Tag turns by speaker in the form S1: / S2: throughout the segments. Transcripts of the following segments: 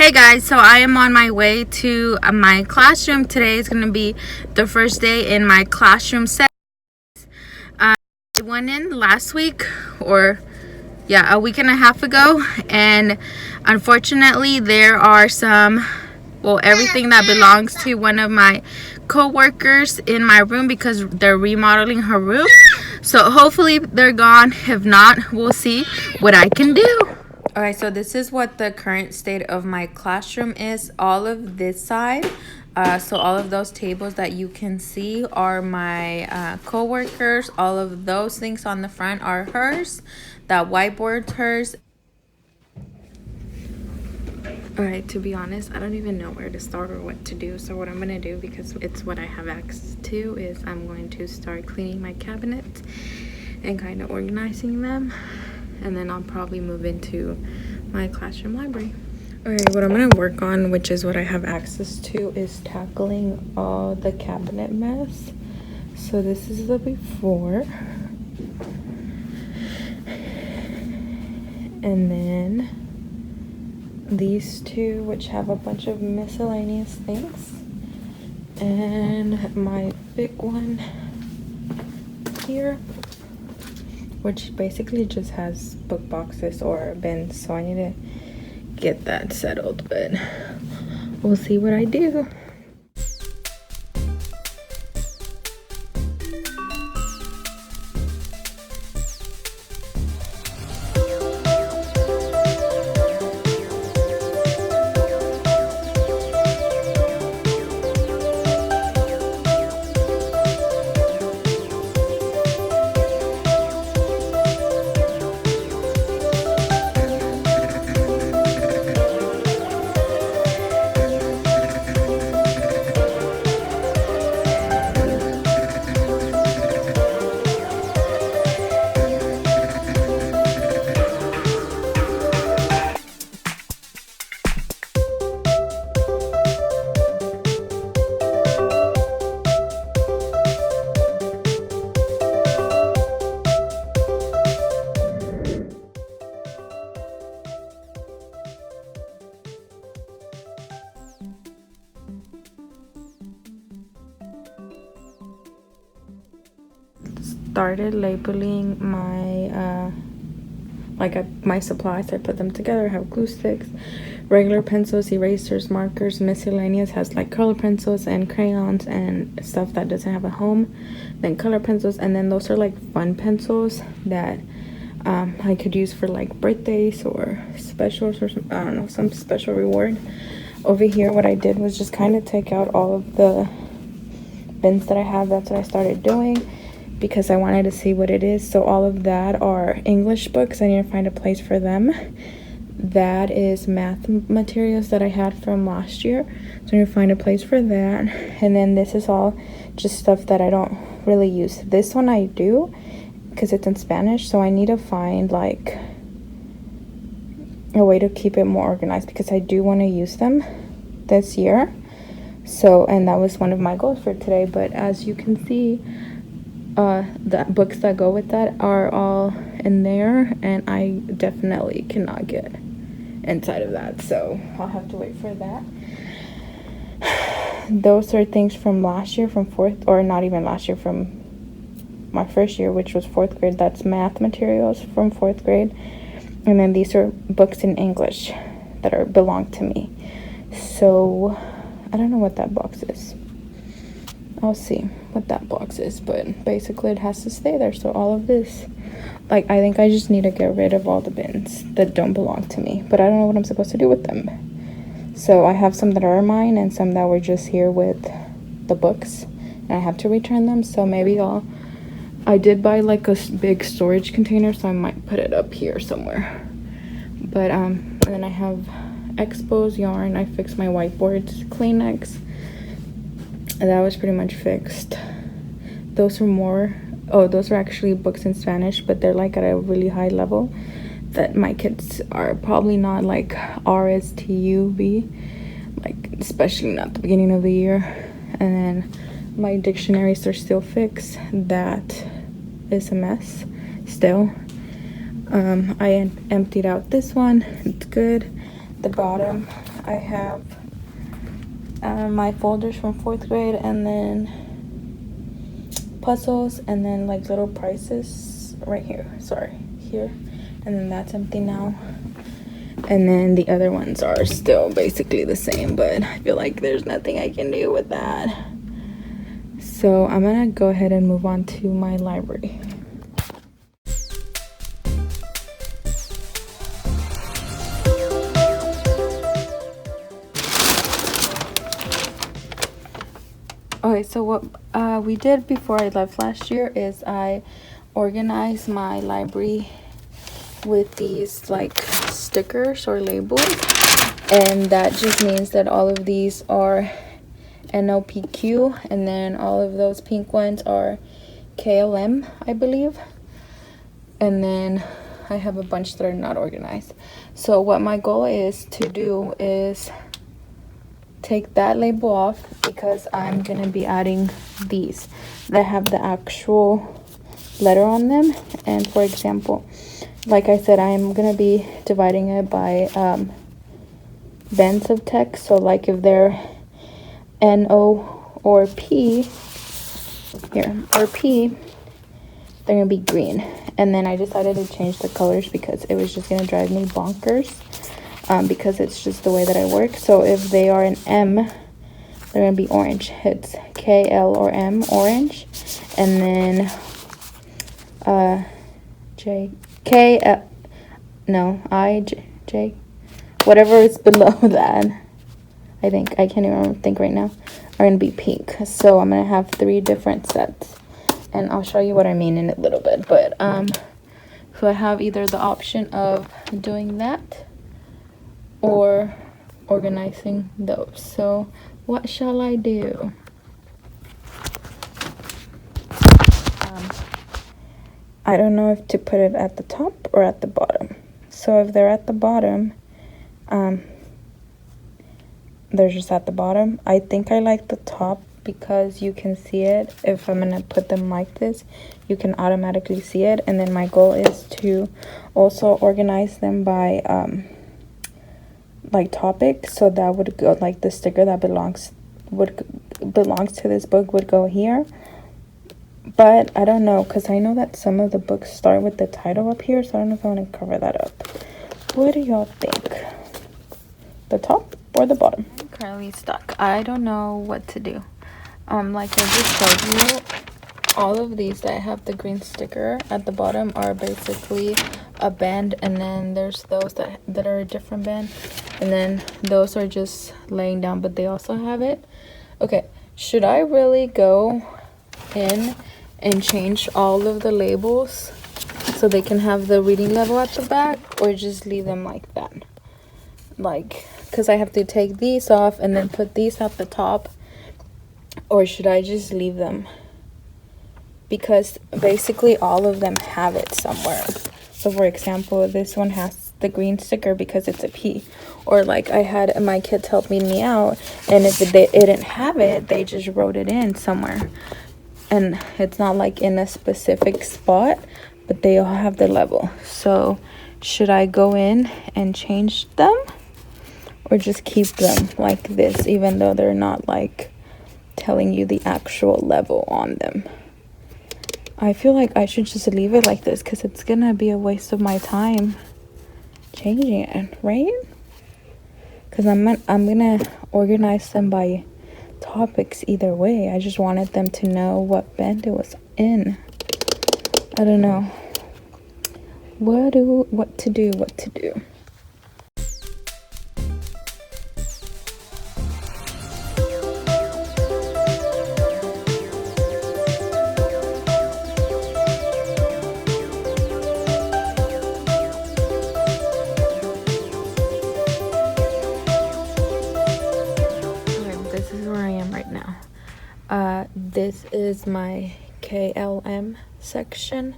S1: Hey guys, so I am on my way to my classroom. Today is going to be the first day in my classroom set. I went in last week, or yeah, a week and a half ago, and unfortunately there are some, well, everything that belongs to one of my co-workers in my room because they're remodeling her room. So hopefully they're gone. If not, we'll see what I can do. Alright, so this is what the current state of my classroom is. All of this side, so all of those tables that you can see are my co-workers. All of those things on the front are hers. That whiteboard's hers. Alright, to be honest, I don't even know where to start or what to do. So what I'm going to do, because it's what I have access to, is I'm going to start cleaning my cabinets and kind of organizing them. And then I'll probably move into my classroom library. Alright, what I'm going to work on, which is what I have access to, is tackling all the cabinet mess. So this is the before. And then these two, which have a bunch of miscellaneous things. And my big one here, which basically just has book boxes or bins, so I need to get that settled, but we'll see what I do. Started labeling my my supplies. I put them together. I have glue sticks, regular pencils, erasers, markers. Miscellaneous has like color pencils and crayons and stuff that doesn't have a home. Then color pencils, and then those are like fun pencils that I could use for like birthdays or specials or some, I don't know, some special reward. Over here, what I did was just kind of take out all of the bins that I have. That's what I started doing, because I wanted to see what it is. So all of that are English books. I need to find a place for them. That is math materials that I had from last year, so I need to find a place for that. And then this is all just stuff that I don't really use. This one I do because it's in Spanish, so I need to find like a way to keep it more organized, because I do want to use them this year. So, and that was one of my goals for today. But as you can see, the books that go with that are all in there, and I definitely cannot get inside of that, so I'll have to wait for that. Those are things from last year, from fourth, or not even last year, from my first year, which was fourth grade. That's math materials from fourth grade. And then these are books in English that belong to me. So I don't know what that box is. I'll see what that box is, but basically it has to stay there. So all of this, like, I think I just need to get rid of all the bins that don't belong to me, but I don't know what I'm supposed to do with them. So I have some that are mine and some that were just here with the books, and I have to return them. So maybe I did buy like a big storage container, so I might put it up here somewhere. But and then I have Expos yarn. I fixed my whiteboards, Kleenex. That was pretty much fixed. Those are actually books in Spanish, but they're like at a really high level that my kids are probably not like RSTUB, like especially not the beginning of the year. And then my dictionaries are still fixed. That is a mess still. I emptied out this one. It's good. The bottom I have my folders from 4th grade, and then puzzles, and then like little prices right here, sorry, here, and then that's empty now. And then the other ones are still basically the same, but I feel like there's nothing I can do with that. So I'm gonna go ahead and move on to my library. Okay, so what we did before I left last year is I organized my library with these like stickers or labels, and that just means that all of these are NLPQ, and then all of those pink ones are KLM, I believe, and then I have a bunch that are not organized. So what my goal is to do is take that label off, because I'm gonna be adding these that have the actual letter on them. And for example, like I said, I'm gonna be dividing it by bends of text. So like if they're N-O or P here, or P, they're gonna be green. And then I decided to change the colors because it was just gonna drive me bonkers, because it's just the way that I work. So if they are an M, they're gonna be orange. It's K, L, or M, orange. And then J, K, L, no, I, J, whatever is below that, I think, I can't even think right now, are gonna be pink. So I'm gonna have 3 different sets, and I'll show you what I mean in a little bit. But so I have either the option of doing that or organizing those. So what shall I do? I don't know if to put it at the top or at the bottom. So if they're at the bottom, they're just at the bottom. I think I like the top because you can see it. If I'm gonna put them like this, you can automatically see it. And then my goal is to also organize them by like topic. So that would go like the sticker that belongs to this book would go here. But I don't know, because I know that some of the books start with the title up here, so I don't know if I want to cover that up. What do y'all think? The top or the bottom? I'm currently stuck. I don't know what to do. Like I just showed you, all of these that have the green sticker at the bottom are basically a band, and then there's those that are a different band, and then those are just laying down, but they also have it. Okay, should I really go in and change all of the labels so they can have the reading level at the back, or just leave them like that? Like, because I have to take these off and then put these at the top, or should I just leave them? Because basically all of them have it somewhere. So for example, this one has the green sticker because it's a P. Or like I had my kids helping me out, and if they didn't have it, they just wrote it in somewhere. And it's not like in a specific spot, but they all have the level. So should I go in and change them, or just keep them like this, even though they're not like telling you the actual level on them? I feel like I should just leave it like this, because it's gonna be a waste of my time changing it, right? Because I'm gonna organize them by topics either way. I just wanted them to know what band it was in. I don't know what to do. This is where I am right now. This is my KLM section.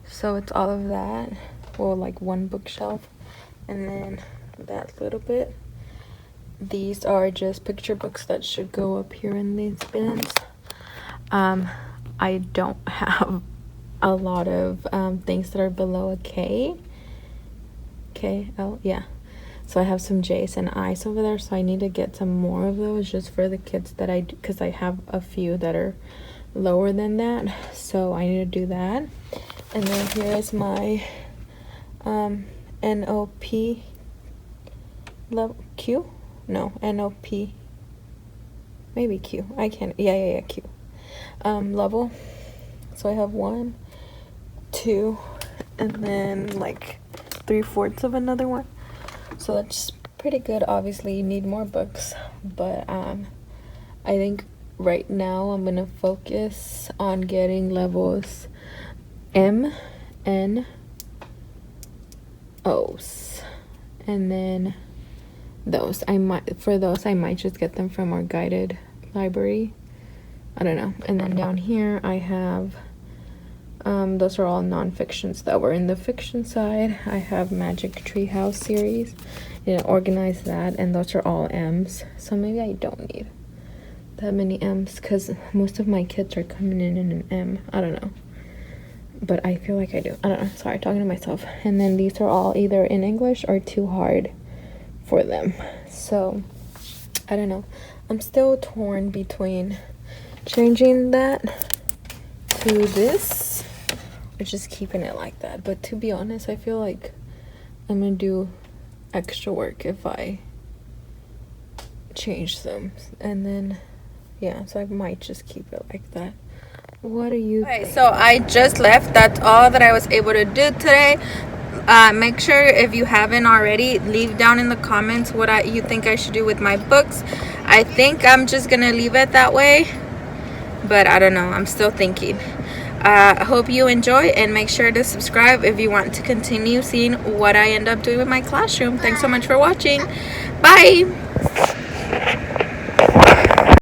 S1: So it's all of that. Well, like one bookshelf. And then that little bit. These are just picture books that should go up here in these bins. I don't have a lot of things that are below a K. KL, yeah. So I have some J's and I's over there, so I need to get some more of those just for the kids that I do, because I have a few that are lower than that, so I need to do that. And then here is my NOP level Q? No, NOP, maybe Q. I can't, yeah, Q. Level. So I have 1, 2, and then like 3/4 of another one. So that's pretty good. Obviously you need more books, but I think right now I'm gonna focus on getting levels M, N, O's, and then those I might just get them from our guided library. I don't know. And then down here I have those are all non-fictions that were in the fiction side. I have Magic Treehouse series, you know, organize that, and those are all M's. So maybe I don't need that many M's because most of my kids are coming in an M. I don't know, but I feel like I do. I don't know. Sorry, talking to myself. And then these are all either in English or too hard for them. So I don't know. I'm still torn between changing that to this or just keeping it like that. But to be honest, I feel like I'm gonna do extra work if I change them. And then yeah, so I might just keep it like that. What are you think? So I just left. That's all that I was able to do today. Make sure, if you haven't already, leave down in the comments what you think I should do with my books. I think I'm just gonna leave it that way, but I don't know. I'm still thinking. I hope you enjoy, and make sure to subscribe if you want to continue seeing what I end up doing with my classroom. Thanks so much for watching. Bye.